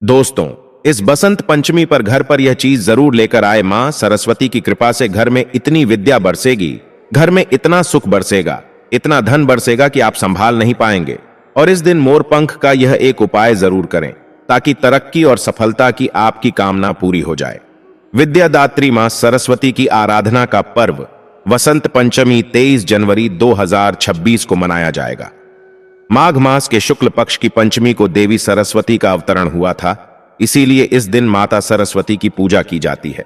दोस्तों, इस बसंत पंचमी पर घर पर यह चीज जरूर लेकर आए। मां सरस्वती की कृपा से घर में इतनी विद्या बरसेगी, घर में इतना सुख बरसेगा, इतना धन बरसेगा कि आप संभाल नहीं पाएंगे। और इस दिन मोर पंख का यह एक उपाय जरूर करें ताकि तरक्की और सफलता की आपकी कामना पूरी हो जाए। विद्यादात्री मां सरस्वती की आराधना का पर्व वसंत पंचमी 23 जनवरी 2026 को मनाया जाएगा। माघ मास के शुक्ल पक्ष की पंचमी को देवी सरस्वती का अवतरण हुआ था, इसीलिए इस दिन माता सरस्वती की पूजा की जाती है।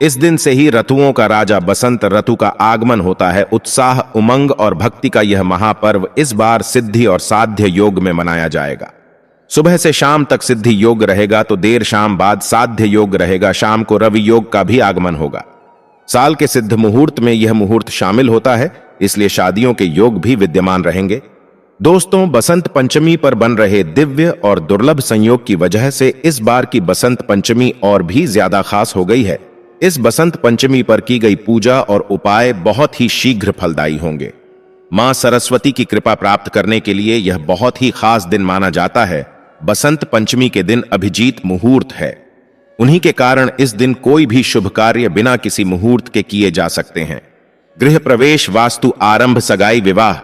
इस दिन से ही ऋतुओं का राजा बसंत ऋतु का आगमन होता है। उत्साह, उमंग और भक्ति का यह महापर्व इस बार सिद्धि और साध्य योग में मनाया जाएगा। सुबह से शाम तक सिद्धि योग रहेगा तो देर शाम बाद साध्य योग रहेगा। शाम को रवि योग का भी आगमन होगा। साल के सिद्ध मुहूर्त में यह मुहूर्त शामिल होता है, इसलिए शादियों के योग भी विद्यमान रहेंगे। दोस्तों, बसंत पंचमी पर बन रहे दिव्य और दुर्लभ संयोग की वजह से इस बार की बसंत पंचमी और भी ज्यादा खास हो गई है। इस बसंत पंचमी पर की गई पूजा और उपाय बहुत ही शीघ्र फलदायी होंगे। मां सरस्वती की कृपा प्राप्त करने के लिए यह बहुत ही खास दिन माना जाता है। बसंत पंचमी के दिन अभिजीत मुहूर्त है। उन्हीं के कारण इस दिन कोई भी शुभ कार्य बिना किसी मुहूर्त के किए जा सकते हैं। गृह प्रवेश, वास्तु आरंभ, सगाई, विवाह,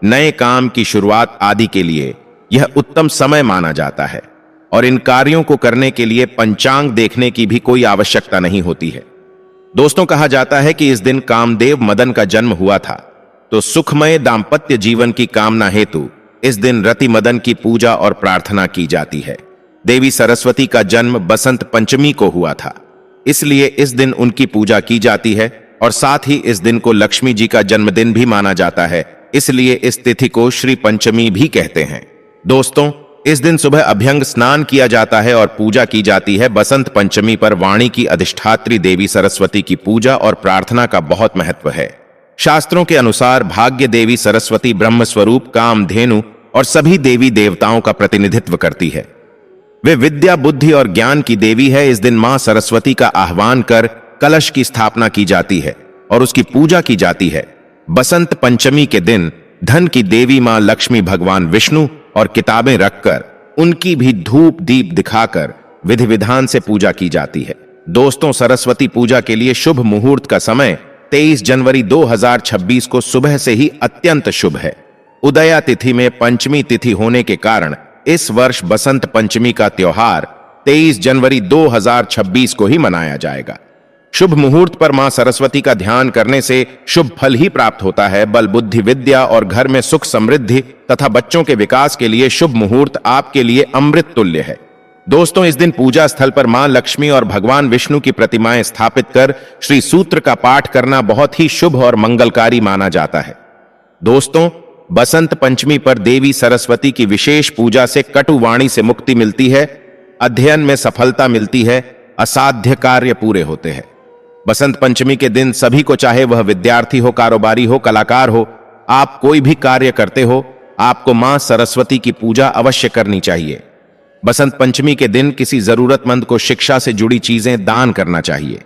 नए काम की शुरुआत आदि के लिए यह उत्तम समय माना जाता है। और इन कार्यों को करने के लिए पंचांग देखने की भी कोई आवश्यकता नहीं होती है। दोस्तों, कहा जाता है कि इस दिन कामदेव मदन का जन्म हुआ था, तो सुखमय दाम्पत्य जीवन की कामना हेतु इस दिन रति मदन की पूजा और प्रार्थना की जाती है। देवी सरस्वती का जन्म बसंत पंचमी को हुआ था, इसलिए इस दिन उनकी पूजा की जाती है। और साथ ही इस दिन को लक्ष्मी जी का जन्मदिन भी माना जाता है, इसलिए इस तिथि को श्री पंचमी भी कहते हैं। दोस्तों, इस दिन सुबह अभ्यंग स्नान किया जाता है और पूजा की जाती है। बसंत पंचमी पर वाणी की अधिष्ठात्री देवी सरस्वती की पूजा और प्रार्थना का बहुत महत्व है। शास्त्रों के अनुसार भाग्य देवी सरस्वती ब्रह्म स्वरूप, कामधेनु और सभी देवी देवताओं का प्रतिनिधित्व करती है। वे विद्या, बुद्धि और ज्ञान की देवी है। इस दिन मां सरस्वती का आह्वान कर कलश की स्थापना की जाती है और उसकी पूजा की जाती है। बसंत पंचमी के दिन धन की देवी मां लक्ष्मी, भगवान विष्णु और किताबें रखकर उनकी भी धूप दीप दिखाकर विधि विधान से पूजा की जाती है। दोस्तों, सरस्वती पूजा के लिए शुभ मुहूर्त का समय 23 जनवरी 2026 को सुबह से ही अत्यंत शुभ है। उदया तिथि में पंचमी तिथि होने के कारण इस वर्ष बसंत पंचमी का त्योहार 23 जनवरी 2026 को ही मनाया जाएगा। शुभ मुहूर्त पर मां सरस्वती का ध्यान करने से शुभ फल ही प्राप्त होता है। बल, बुद्धि, विद्या और घर में सुख, समृद्धि तथा बच्चों के विकास के लिए शुभ मुहूर्त आपके लिए अमृत तुल्य है। दोस्तों, इस दिन पूजा स्थल पर मां लक्ष्मी और भगवान विष्णु की प्रतिमाएं स्थापित कर श्री सूत्र का पाठ करना बहुत ही शुभ और मंगलकारी माना जाता है। दोस्तों, बसंत पंचमी पर देवी सरस्वती की विशेष पूजा से कटु वाणी से मुक्ति मिलती है, अध्ययन में सफलता मिलती है, असाध्य कार्य पूरे होते हैं। बसंत पंचमी के दिन सभी को, चाहे वह विद्यार्थी हो, कारोबारी हो, कलाकार हो, आप कोई भी कार्य करते हो, आपको मां सरस्वती की पूजा अवश्य करनी चाहिए। बसंत पंचमी के दिन किसी जरूरतमंद को शिक्षा से जुड़ी चीजें दान करना चाहिए।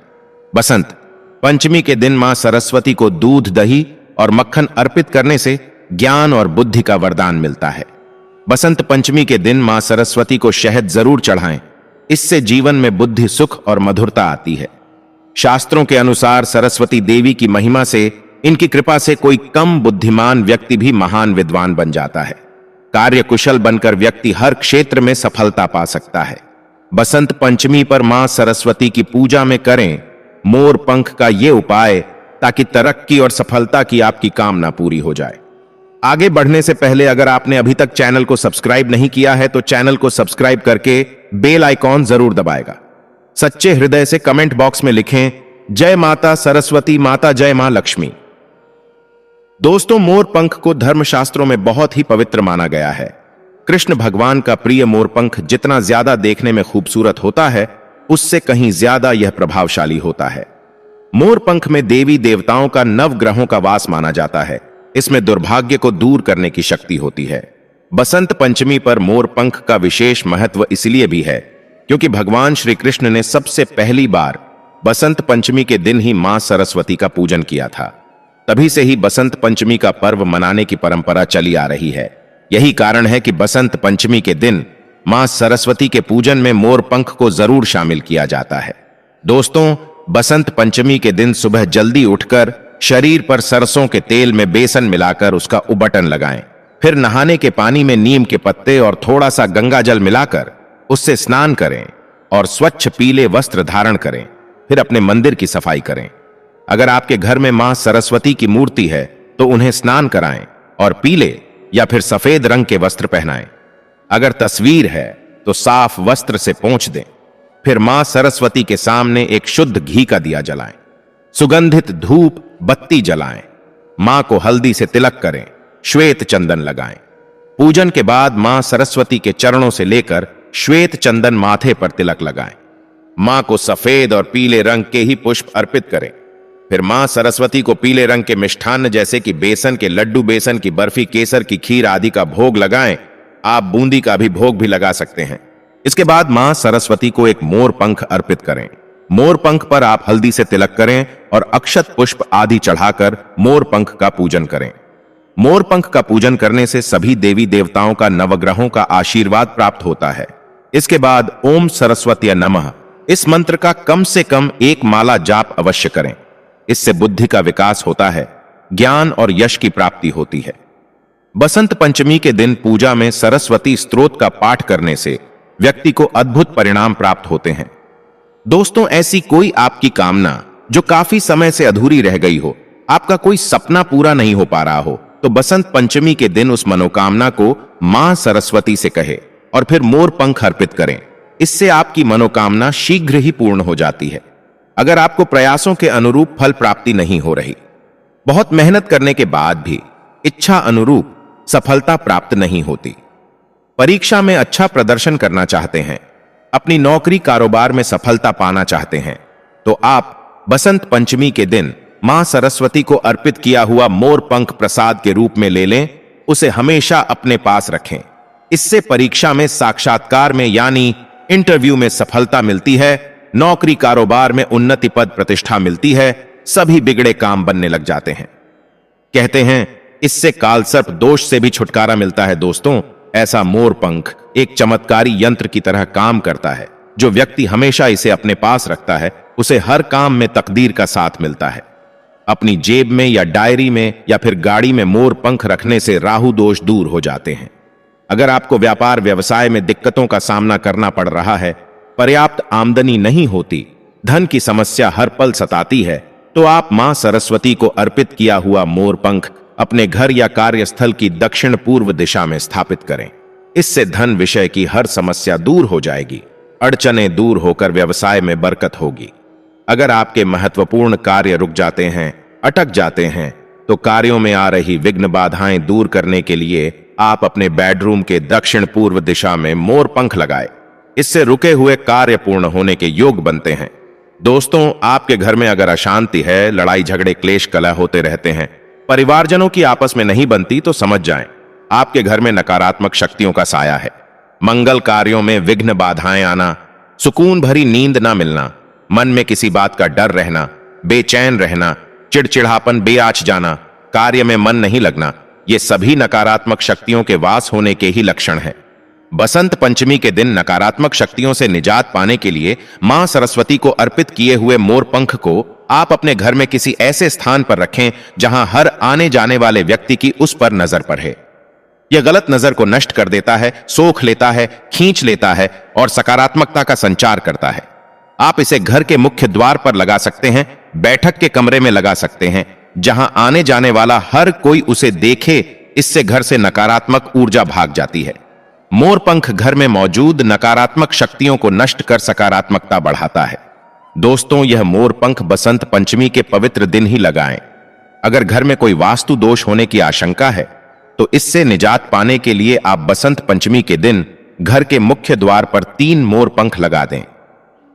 बसंत पंचमी के दिन मां सरस्वती को दूध, दही और मक्खन अर्पित करने से ज्ञान और बुद्धि का वरदान मिलता है। बसंत पंचमी के दिन मां सरस्वती को शहद जरूर चढ़ाएं, इससे जीवन में बुद्धि, सुख और मधुरता आती है। शास्त्रों के अनुसार सरस्वती देवी की महिमा से, इनकी कृपा से कोई कम बुद्धिमान व्यक्ति भी महान विद्वान बन जाता है। कार्य कुशल बनकर व्यक्ति हर क्षेत्र में सफलता पा सकता है। बसंत पंचमी पर मां सरस्वती की पूजा में करें मोर पंख का ये उपाय, ताकि तरक्की और सफलता की आपकी कामना पूरी हो जाए। आगे बढ़ने से पहले अगर आपने अभी तक चैनल को सब्सक्राइब नहीं किया है तो चैनल को सब्सक्राइब करके बेल आइकॉन जरूर दबाएगा। सच्चे हृदय से कमेंट बॉक्स में लिखें, जय माता सरस्वती, माता जय मां लक्ष्मी। दोस्तों, मोर पंख को धर्मशास्त्रों में बहुत ही पवित्र माना गया है। कृष्ण भगवान का प्रिय मोर पंख जितना ज्यादा देखने में खूबसूरत होता है, उससे कहीं ज्यादा यह प्रभावशाली होता है। मोर पंख में देवी देवताओं का, नवग्रहों का वास माना जाता है। इसमें दुर्भाग्य को दूर करने की शक्ति होती है। बसंत पंचमी पर मोर पंख का विशेष महत्व इसलिए भी है क्योंकि भगवान श्री कृष्ण ने सबसे पहली बार बसंत पंचमी के दिन ही मां सरस्वती का पूजन किया था। तभी से ही बसंत पंचमी का पर्व मनाने की परंपरा चली आ रही है। यही कारण है कि बसंत पंचमी के दिन मां सरस्वती के पूजन में मोर पंख को जरूर शामिल किया जाता है। दोस्तों, बसंत पंचमी के दिन सुबह जल्दी उठकर शरीर पर सरसों के तेल में बेसन मिलाकर उसका उबटन लगाएं। फिर नहाने के पानी में नीम के पत्ते और थोड़ा सा गंगा जल मिलाकर उससे स्नान करें और स्वच्छ पीले वस्त्र धारण करें। फिर अपने मंदिर की सफाई करें। अगर आपके घर में मां सरस्वती की मूर्ति है तो उन्हें स्नान कराएं और पीले या फिर सफेद रंग के वस्त्र पहनाएं। अगर तस्वीर है तो साफ वस्त्र से पोंछ दें। फिर मां सरस्वती के सामने एक शुद्ध घी का दिया जलाएं। सुगंधित धूप बत्ती जलाएं। मां को हल्दी से तिलक करें। श्वेत चंदन लगाएं। पूजन के बाद मां सरस्वती के चरणों से लेकर श्वेत चंदन माथे पर तिलक लगाएं। मां को सफेद और पीले रंग के ही पुष्प अर्पित करें। फिर मां सरस्वती को पीले रंग के मिष्ठान्न जैसे कि बेसन के लड्डू, बेसन की बर्फी, केसर की खीर आदि का भोग लगाएं। आप बूंदी का भी भोग भी लगा सकते हैं। इसके बाद मां सरस्वती को एक मोर पंख अर्पित करें। मोर पंख पर आप हल्दी से तिलक करें और अक्षत पुष्प आदि चढ़ाकर मोर पंख का पूजन करें। मोर पंख का पूजन करने से सभी देवी देवताओं का, नवग्रहों का आशीर्वाद प्राप्त होता है। इसके बाद ओम सरस्वती नमः इस मंत्र का कम से कम एक माला जाप अवश्य करें। इससे बुद्धि का विकास होता है, ज्ञान और यश की प्राप्ति होती है। बसंत पंचमी के दिन पूजा में सरस्वती स्तोत्र का पाठ करने से व्यक्ति को अद्भुत परिणाम प्राप्त होते हैं। दोस्तों, ऐसी कोई आपकी कामना जो काफी समय से अधूरी रह गई हो, आपका कोई सपना पूरा नहीं हो पा रहा हो, तो बसंत पंचमी के दिन उस मनोकामना को मां सरस्वती से कहे और फिर मोर पंख अर्पित करें। इससे आपकी मनोकामना शीघ्र ही पूर्ण हो जाती है। अगर आपको प्रयासों के अनुरूप फल प्राप्ति नहीं हो रही, बहुत मेहनत करने के बाद भी इच्छा अनुरूप सफलता प्राप्त नहीं होती, परीक्षा में अच्छा प्रदर्शन करना चाहते हैं, अपनी नौकरी कारोबार में सफलता पाना चाहते हैं, तो आप बसंत पंचमी के दिन मां सरस्वती को अर्पित किया हुआ मोर पंख प्रसाद के रूप में ले लें। उसे हमेशा अपने पास रखें। इससे परीक्षा में, साक्षात्कार में यानी इंटरव्यू में सफलता मिलती है, नौकरी कारोबार में उन्नति, पद प्रतिष्ठा मिलती है, सभी बिगड़े काम बनने लग जाते हैं। कहते हैं इससे कालसर्प दोष से भी छुटकारा मिलता है। दोस्तों, ऐसा मोर पंख एक चमत्कारी यंत्र की तरह काम करता है। जो व्यक्ति हमेशा इसे अपने पास रखता है, उसे हर काम में तकदीर का साथ मिलता है। अपनी जेब में या डायरी में या फिर गाड़ी में मोर पंख रखने से राहु दोष दूर हो जाते हैं। अगर आपको व्यापार व्यवसाय में दिक्कतों का सामना करना पड़ रहा है, पर्याप्त आमदनी नहीं होती, धन की समस्या हर पल सताती है, तो आप मां सरस्वती को अर्पित किया हुआ मोर पंख अपने घर या कार्यस्थल की दक्षिण पूर्व दिशा में स्थापित करें। इससे धन विषय की हर समस्या दूर हो जाएगी, अड़चनें दूर होकर व्यवसाय में बरकत होगी। अगर आपके महत्वपूर्ण कार्य रुक जाते हैं, अटक जाते हैं, तो कार्यों में आ रही विघ्न बाधाएं दूर करने के लिए आप अपने बेडरूम के दक्षिण पूर्व दिशा में मोर पंख लगाएं। इससे रुके हुए कार्य पूर्ण होने के योग बनते हैं। दोस्तों, आपके घर में अगर अशांति है, लड़ाई झगड़े क्लेश कलह होते रहते हैं, परिवारजनों की आपस में नहीं बनती, तो समझ जाएं आपके घर में नकारात्मक शक्तियों का साया है। मंगल कार्यों में विघ्न बाधाएं आना, सुकून भरी नींद ना मिलना, मन में किसी बात का डर रहना, बेचैन रहना, चिड़चिड़ापन, बेआच जाना, कार्य में मन नहीं लगना, ये सभी नकारात्मक शक्तियों के वास होने के ही लक्षण हैं। बसंत पंचमी के दिन नकारात्मक शक्तियों से निजात पाने के लिए मां सरस्वती को अर्पित किए हुए मोर पंख को आप अपने घर में किसी ऐसे स्थान पर रखें जहां हर आने जाने वाले व्यक्ति की उस पर नजर पड़े। यह गलत नजर को नष्ट कर देता है, सोख लेता है, खींच लेता है और सकारात्मकता का संचार करता है। आप इसे घर के मुख्य द्वार पर लगा सकते हैं, बैठक के कमरे में लगा सकते हैं, जहां आने जाने वाला हर कोई उसे देखे। इससे घर से नकारात्मक ऊर्जा भाग जाती है। मोर पंख घर में मौजूद नकारात्मक शक्तियों को नष्ट कर सकारात्मकता बढ़ाता है। दोस्तों, यह मोर पंख बसंत पंचमी के पवित्र दिन ही लगाएं। अगर घर में कोई वास्तु दोष होने की आशंका है, तो इससे निजात पाने के लिए आप बसंत पंचमी के दिन घर के मुख्य द्वार पर 3 मोर पंख लगा दें।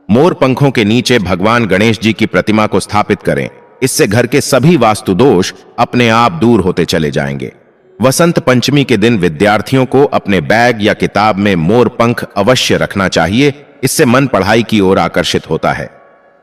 मोर पंखों के नीचे भगवान गणेश जी की प्रतिमा को स्थापित करें। इससे घर के सभी वास्तु दोष अपने आप दूर होते चले जाएंगे। वसंत पंचमी के दिन विद्यार्थियों को अपने बैग या किताब में मोर पंख अवश्य रखना चाहिए। इससे मन पढ़ाई की ओर आकर्षित होता है,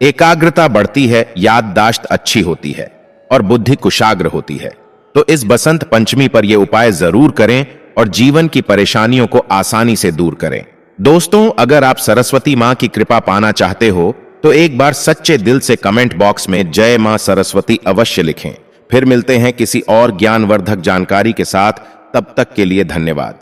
एकाग्रता बढ़ती है, याददाश्त अच्छी होती है और बुद्धि कुशाग्र होती है। तो इस बसंत पंचमी पर यह उपाय जरूर करें और जीवन की परेशानियों को आसानी से दूर करें। दोस्तों, अगर आप सरस्वती मां की कृपा पाना चाहते हो तो एक बार सच्चे दिल से कमेंट बॉक्स में जय मां सरस्वती अवश्य लिखें। फिर मिलते हैं किसी और ज्ञानवर्धक जानकारी के साथ। तब तक के लिए धन्यवाद।